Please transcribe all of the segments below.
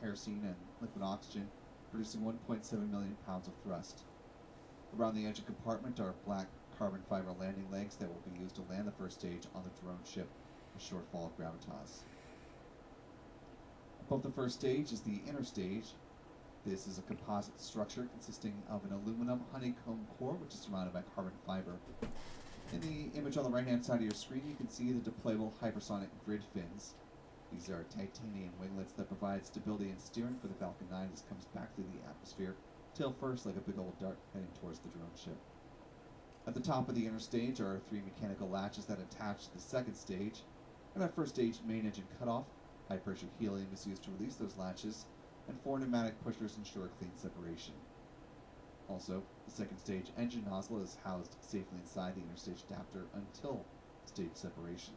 kerosene and liquid oxygen, producing 1.7 million pounds of thrust. Around the engine compartment are black carbon fiber landing legs that will be used to land the first stage on the drone ship, a short fall of gravitas. Above the first stage is the inner stage. This is a composite structure consisting of an aluminum honeycomb core, which is surrounded by carbon fiber. In the image on the right-hand side of your screen, you can see the deployable hypersonic grid fins. These are titanium winglets that provide stability and steering for the Falcon 9 as it comes back through the atmosphere, tail first like a big old dart heading towards the drone ship. At the top of the inner stage are 3 mechanical latches that attach to the second stage. And our first stage main engine cutoff, high pressure helium is used to release those latches, and 4 pneumatic pushers ensure clean separation. Also, the second stage engine nozzle is housed safely inside the inner stage adapter until stage separation.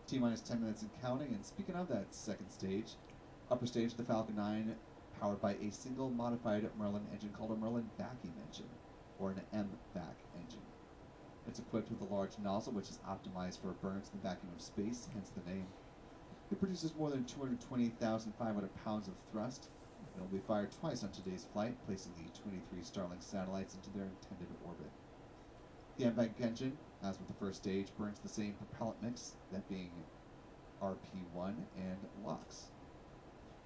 T-minus 10 minutes and counting, and speaking of that second stage, upper stage of the Falcon 9 powered by a single modified Merlin engine called a Merlin vacuum engine, or an MVac engine. It's equipped with a large nozzle which is optimized for burns in the vacuum of space, hence the name. It produces more than 220,500 pounds of thrust. It will be fired twice on today's flight, placing the 23 Starlink satellites into their intended orbit. The MVac engine, as with the first stage, burns the same propellant mix, that being RP1 and LOX.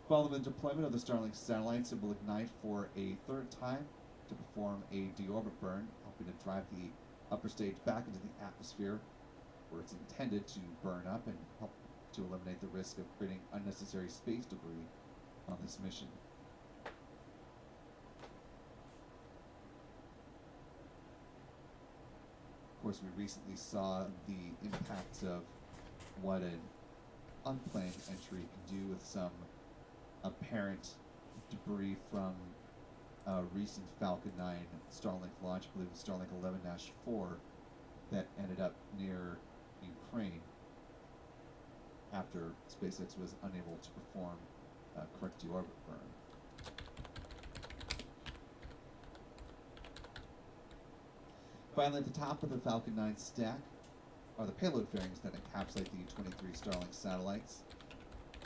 Following the deployment of the Starlink satellites, it will ignite for a third time to perform a deorbit burn, helping to drive the upper stage back into the atmosphere, where it's intended to burn up and help to eliminate the risk of creating unnecessary space debris on this mission. Of course, we recently saw the impact of what an unplanned entry can do with some apparent debris from a recent Falcon 9 Starlink launch, I believe it was Starlink 11-4, that ended up near Ukraine after SpaceX was unable to perform a correct deorbit burn. Finally, at the top of the Falcon 9 stack are the payload fairings that encapsulate the 23 Starlink satellites.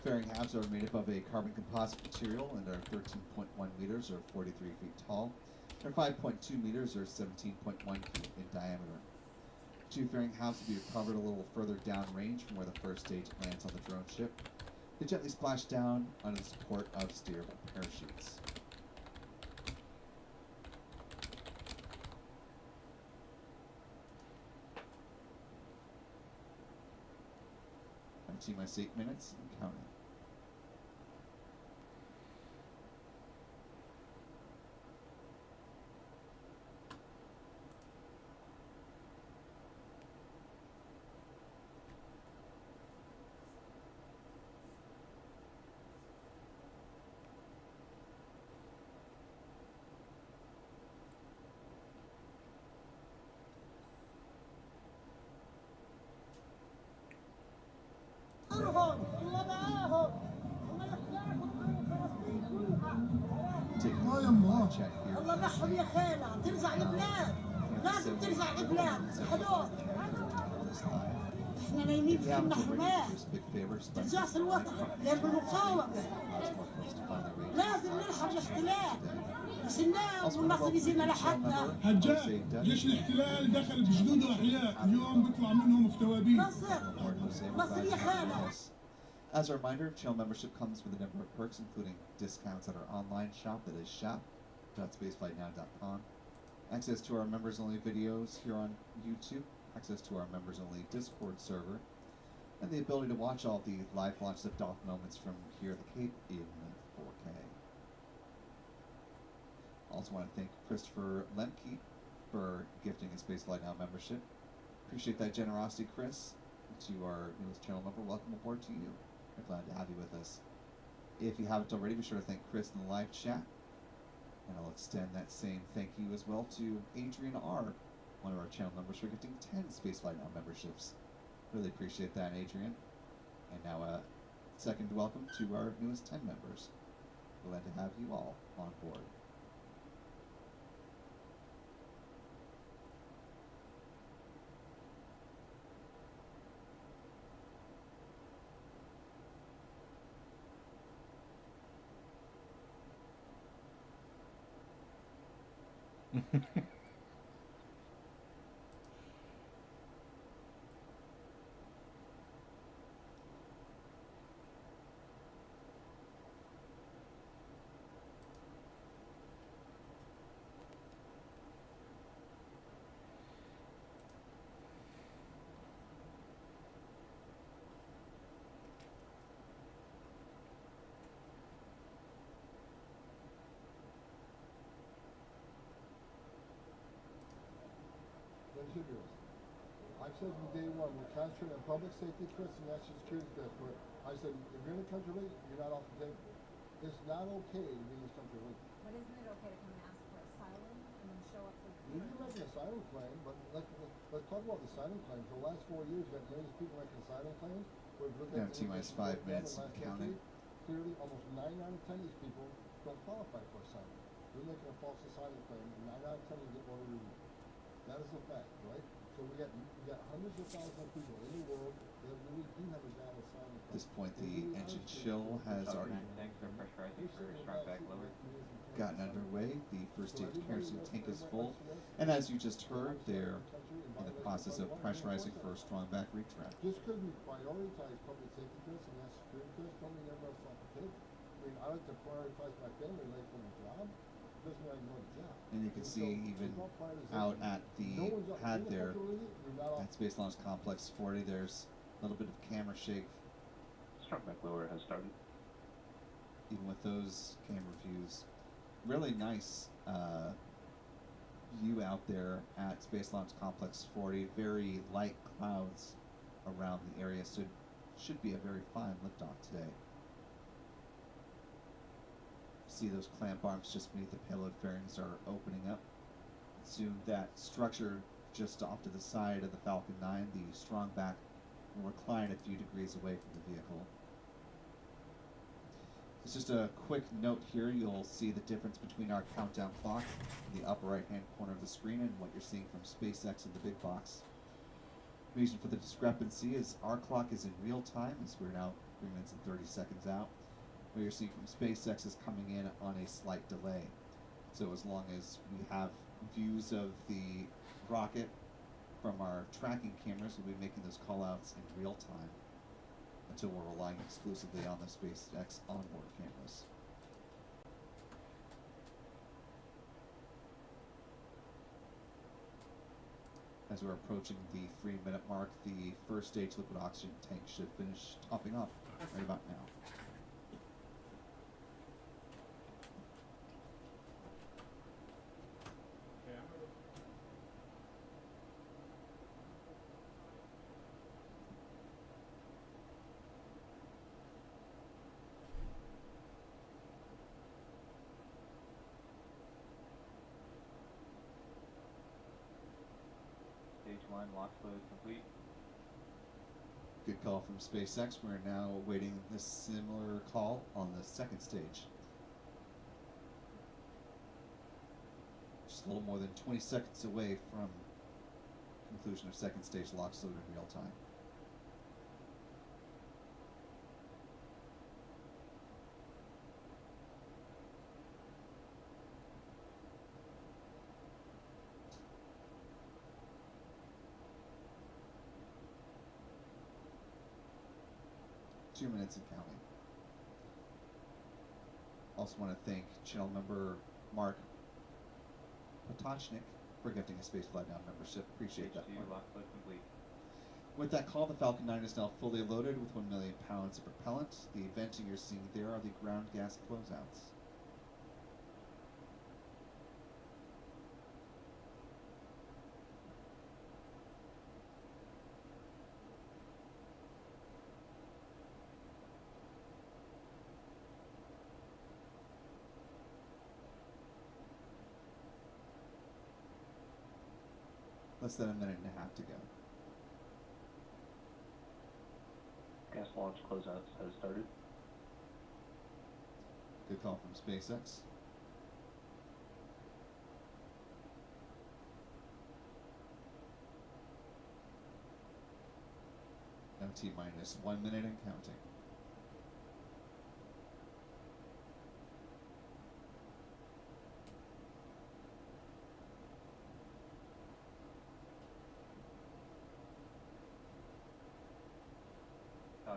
Fairing halves are made up of a carbon composite material and are 13.1 meters or 43 feet tall. They're 5.2 meters or 17.1 feet in diameter. 2 fairing halves will be recovered a little further downrange from where the first stage lands on the drone ship. They gently splash down under the support of steerable parachutes. T-minus 8 minutes and counting. Check here. الله يرحم يا خالة ترجع البلاد لازم ترجع البلاد حلو احنا نايمين في النحمات ترجعش الوطن لان بالمقاومة لازم نلحق الاحتلال مش ننام والنصر يجينا لحقنا حجاج جيش الاحتلال دخل بجنوده احياء اليوم بيطلع منهم في توابيت مصر يا خالة. As a reminder, channel membership comes with a number of perks, including discounts at our online shop, that is shop.spaceflightnow.com, access to our members-only videos here on YouTube, access to our members-only Discord server, and the ability to watch all the live launch lift-off moments from here at the Cape in 4K. Also want to thank Christopher Lemke for gifting a Spaceflight Now membership. Appreciate that generosity, Chris. To our newest channel member, welcome aboard to you. We're glad to have you with us. If you haven't already, be sure to thank Chris in the live chat. And I'll extend that same thank you as well to Adrian R., one of our channel members, for gifting 10 Spaceflight Now memberships. Really appreciate that, Adrian. And now a second welcome to our newest 10 members. Glad to have you all on board. I've said from day one, we're concentrating on public safety first and national security first. But I said, if you're in the country late, you're not off the table. It's not okay to be in this country late. But isn't it okay to come and ask for asylum and then show up for You can make an asylum claim, but let's talk about the asylum claims. For the last 4 years, we've got millions of people making asylum claims. We've looked Yeah, at T-minus 5 minutes and counting. Clearly, almost 9 out of 10 of these people don't qualify for asylum. They're making a false asylum claim, and 9 out of 10 will get one review. That is a fact, right? So we got hundreds of thousands of people in the world that really do have a valid asylum claim. At this point, the engine chill has already Tanks are pressurizing for strong back lower. gotten underway. The first stage kerosene tank is full. And as you just heard, they're in the process of pressurizing for a strong back retrap. Just because we prioritize public safety first and national security first, don't mean everybody's off the table. I mean, I like to prioritize my family late from a job. Doesn't mean I ignore the job. And you can see even out at the pad there, at Space Launch Complex 40, there's a little bit of camera shake. Strong back lower has started. Even with those camera views. Really nice view out there at Space Launch Complex 40. Very light clouds around the area, so it should be a very fine liftoff today. See those clamp arms just beneath the payload fairings are opening up. Soon that structure just off to the side of the Falcon 9, the strong back, will recline a few degrees away from the vehicle. It's just a quick note here. You'll see the difference between our countdown clock in the upper right hand corner of the screen and what you're seeing from SpaceX in the big box. The reason for the discrepancy is our clock is in real time, as we're now 3 minutes and 30 seconds out. What you're seeing from SpaceX is coming in on a slight delay. So as long as we have views of the rocket from our tracking cameras, we'll be making those callouts in real time until we're relying exclusively on the SpaceX onboard cameras. As we're approaching the 3-minute mark, the first stage liquid oxygen tank should finish topping off right about now. Stage 1 lock flow is complete. Good call from SpaceX. We're now awaiting this similar call on the second stage. Just a little more than 20 seconds away from conclusion of second stage lock flow in real time. .2 minutes and counting. Also want to thank channel member Mark Potochnik for gifting a Spaceflight Now membership. Appreciate that, Stage 2 Mark. lock flow complete. With that call, the Falcon 9 is now fully loaded with 1 million pounds of propellant. The venting you're seeing there are the ground gas closeouts. Less than a minute and a half to go. Gas launch closeouts has started. Good call from SpaceX. Now T-minus 1 minute and counting.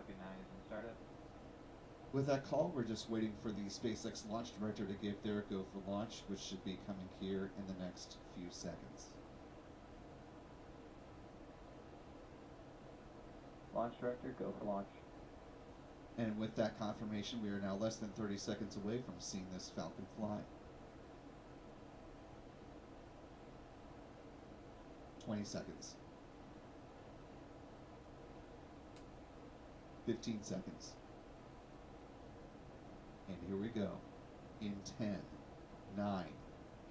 Falcon 9 isn't started. With that call, we're just waiting for the SpaceX launch director to give their go for launch, which should be coming here in the next few seconds. Launch director, go for launch. And with that confirmation, we are now less than 30 seconds away from seeing this Falcon fly. 20 seconds. 15 seconds. And here we go. In 10, 9,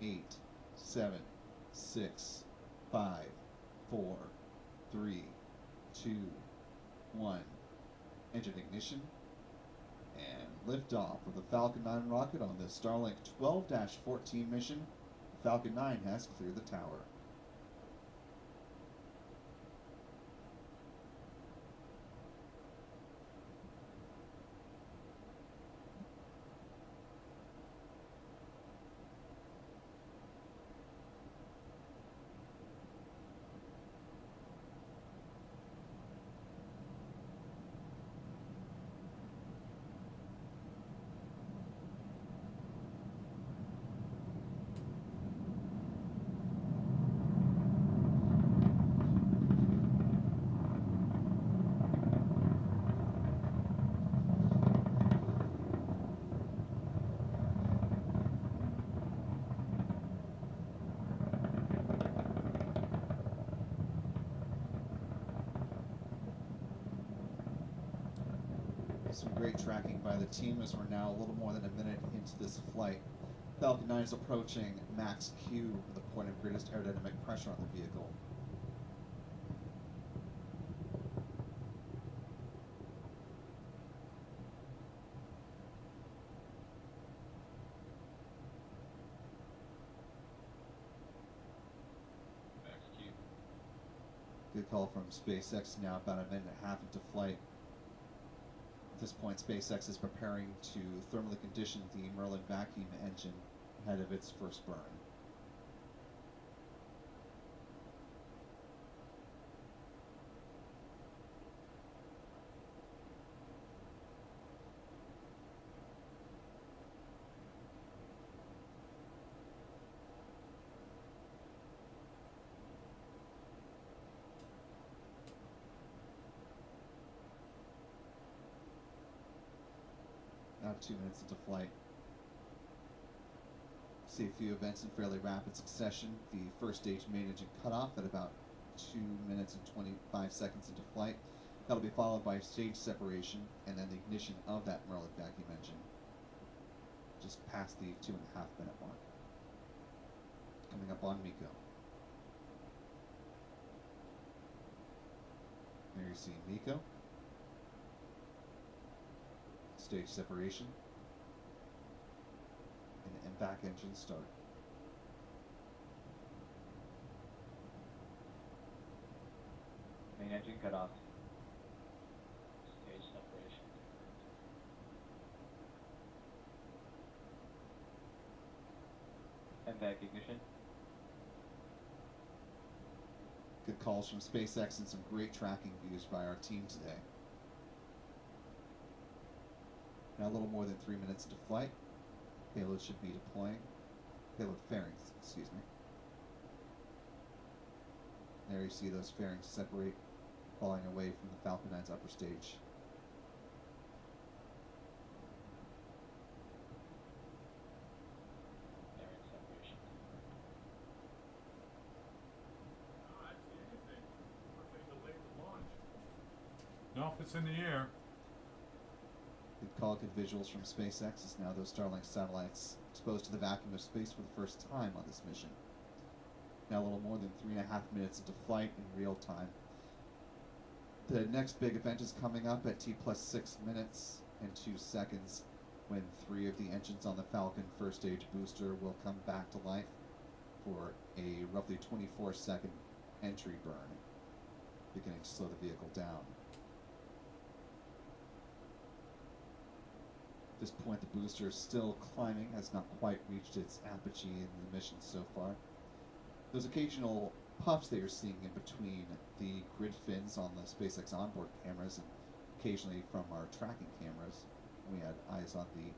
8, 7, 6, 5, 4, 3, 2, 1. Engine ignition. And liftoff of the Falcon 9 rocket on the Starlink 12-14 mission. Falcon 9 has cleared the tower. Some great tracking by the team as we're now a little more than a minute into this flight. Falcon 9 is approaching max Q, the point of greatest aerodynamic pressure on the vehicle. Max Q. Good call from SpaceX, now about a minute and a half into flight. At this point, SpaceX is preparing to thermally condition the Merlin vacuum engine ahead of its first burn. Now 2 minutes into flight. See a few events in fairly rapid succession. The first stage main engine cutoff at about 2 minutes and 25 seconds into flight. That'll be followed by stage separation and then the ignition of that Merlin vacuum engine just past the 2.5 minute mark. Coming up on MECO. There you see MECO. Stage separation, and back engine start. Main engine cut off. Stage separation. And back ignition. Good calls from SpaceX and some great tracking views by our team today. Now a little more than 3 minutes into flight. Payload should be deploying. Payload fairings, excuse me. There you see those fairings separate, falling away from the Falcon 9's upper stage. Fairing separation. No, if it's in the air. Good call, good visuals from SpaceX as now those Starlink satellites exposed to the vacuum of space for the first time on this mission. Now a little more than 3.5 minutes into flight in real time. The next big event is coming up at T+6 minutes and 2 seconds when 3 of the engines on the Falcon first stage booster will come back to life for a roughly 24-second entry burn, beginning to slow the vehicle down. At this point, the booster is still climbing, has not quite reached its apogee in the mission so far. Those occasional puffs that you're seeing in between the grid fins on the SpaceX onboard cameras and occasionally from our tracking cameras. We had eyes on the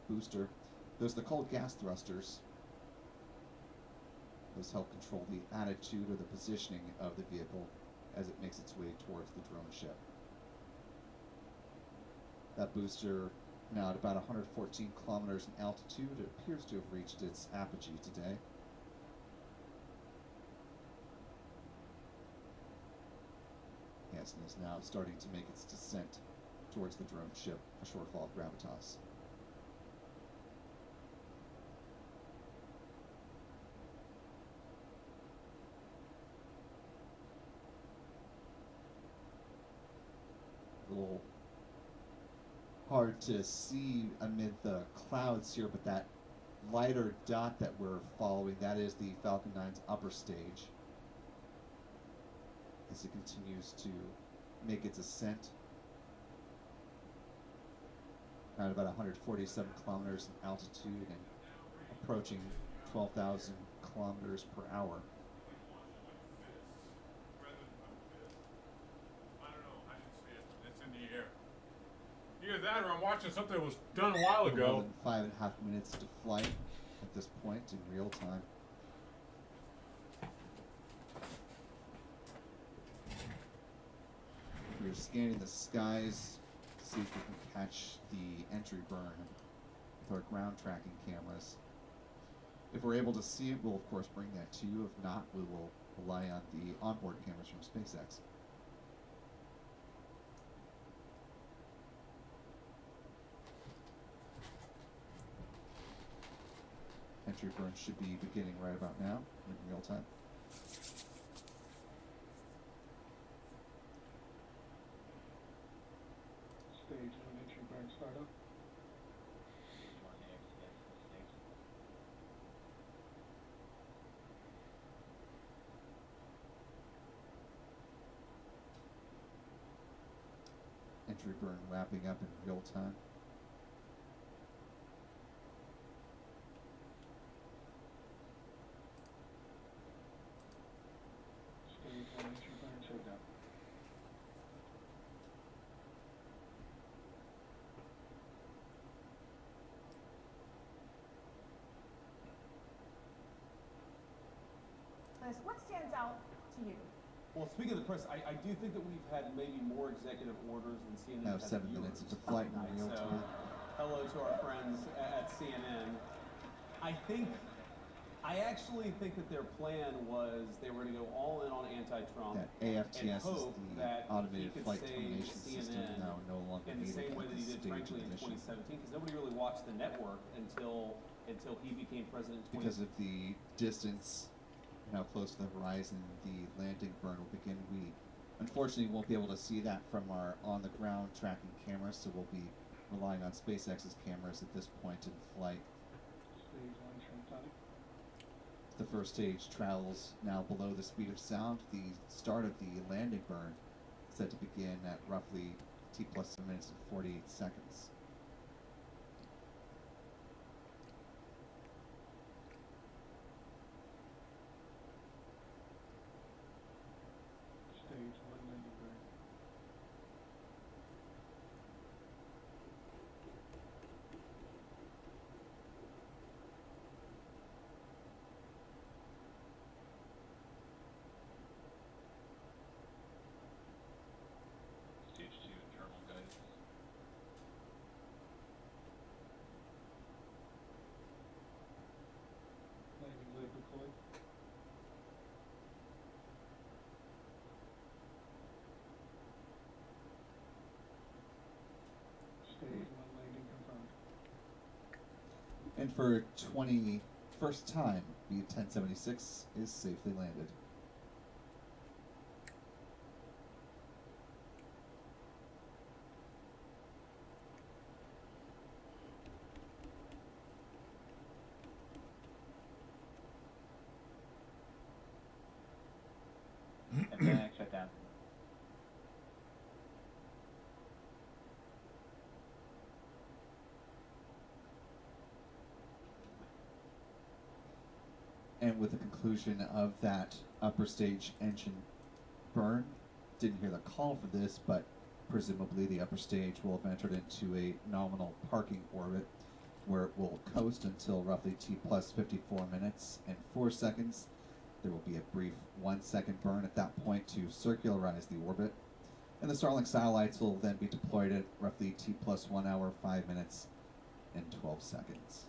booster. There's the cold gas thrusters. Those help control the attitude or the positioning of the vehicle as it makes its way towards the drone ship. That booster, now at about 114 kilometers in altitude, it appears to have reached its apogee today. Yes, and is now starting to make its descent towards the drone ship, a shortfall of gravitas. A little hard to see amid the clouds here, but that lighter dot that we're following, that is the Falcon 9's upper stage as it continues to make its ascent. Around about 147 kilometers in altitude and approaching 12,000 kilometers per hour. I don't know, I didn't see it. It's in the air. Either that or I'm watching something that was done a while More ago. than 5.5 minutes to flight at this point in real time. We're scanning the skies to see if we can catch the entry burn with our ground tracking cameras. If we're able to see it, we'll of course bring that to you. If not, we will rely on the onboard cameras from SpaceX. Entry burn should be beginning right about now in real time. Stage 1 entry burn startup. Entry burn wrapping up in real time. Stage 1 entry burn shutdown. Liz, what stands out to you? Well, speaking of the press, I do think that we've had maybe more executive orders than CNN Now has 7 viewers minutes into flight in tonight. real So, time. hello to our friends at CNN. I actually think that their plan was they were going to go all in on anti-Trump That AFTS and is hope the that automated he could flight save termination system, CNN now no longer in the needed same way at that this he did, stage frankly, of in the mission. 2017, because nobody really watched the network until he became president in 2017. Because of the distance and how close to the horizon the landing burn will begin, we unfortunately won't be able to see that from our on-the-ground tracking cameras, so we'll be relying on SpaceX's cameras at this point in flight. Stage 1 trim time. The first stage travels now below the speed of sound. The start of the landing burn is set to begin at roughly T plus 7 minutes and 48 seconds. Stage 1 landing burn. Stage 2 internal guidance. Landing leg deployed. Stage 1 landing confirmed. And for 21st time, the 1076 is safely landed. Advanced shutdown. And with the conclusion of that upper stage engine burn, didn't hear the call for this, but Presumably, the upper stage will have entered into a nominal parking orbit where it will coast until roughly T plus 54 minutes and 4 seconds. There will be a brief 1 second burn at that point to circularize the orbit. And the Starlink satellites will then be deployed at roughly T plus 1 hour, 5 minutes, and 12 seconds.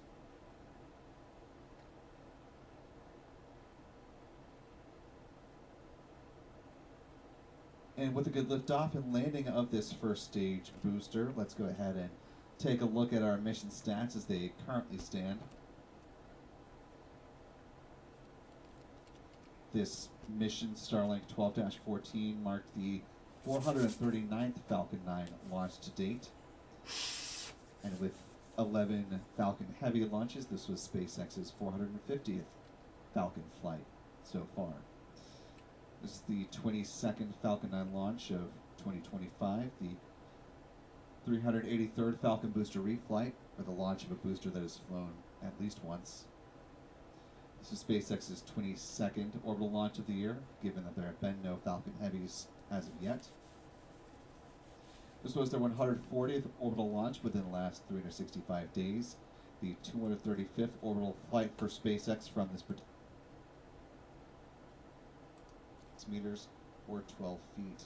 And with a good liftoff and landing of this first stage booster, let's go ahead and take a look at our mission stats as they currently stand. This mission, Starlink 12-14, marked the 439th Falcon 9 launch to date. And with 11 Falcon Heavy launches, this was SpaceX's 450th Falcon flight so far. This is the 22nd Falcon 9 launch of 2025, the 383rd Falcon booster reflight, or the launch of a booster that has flown at least once. This is SpaceX's 22nd orbital launch of the year, given that there have been no Falcon Heavies as of yet. This was their 140th orbital launch within the last 365 days, the 235th orbital flight for SpaceX from this meters or 12 feet.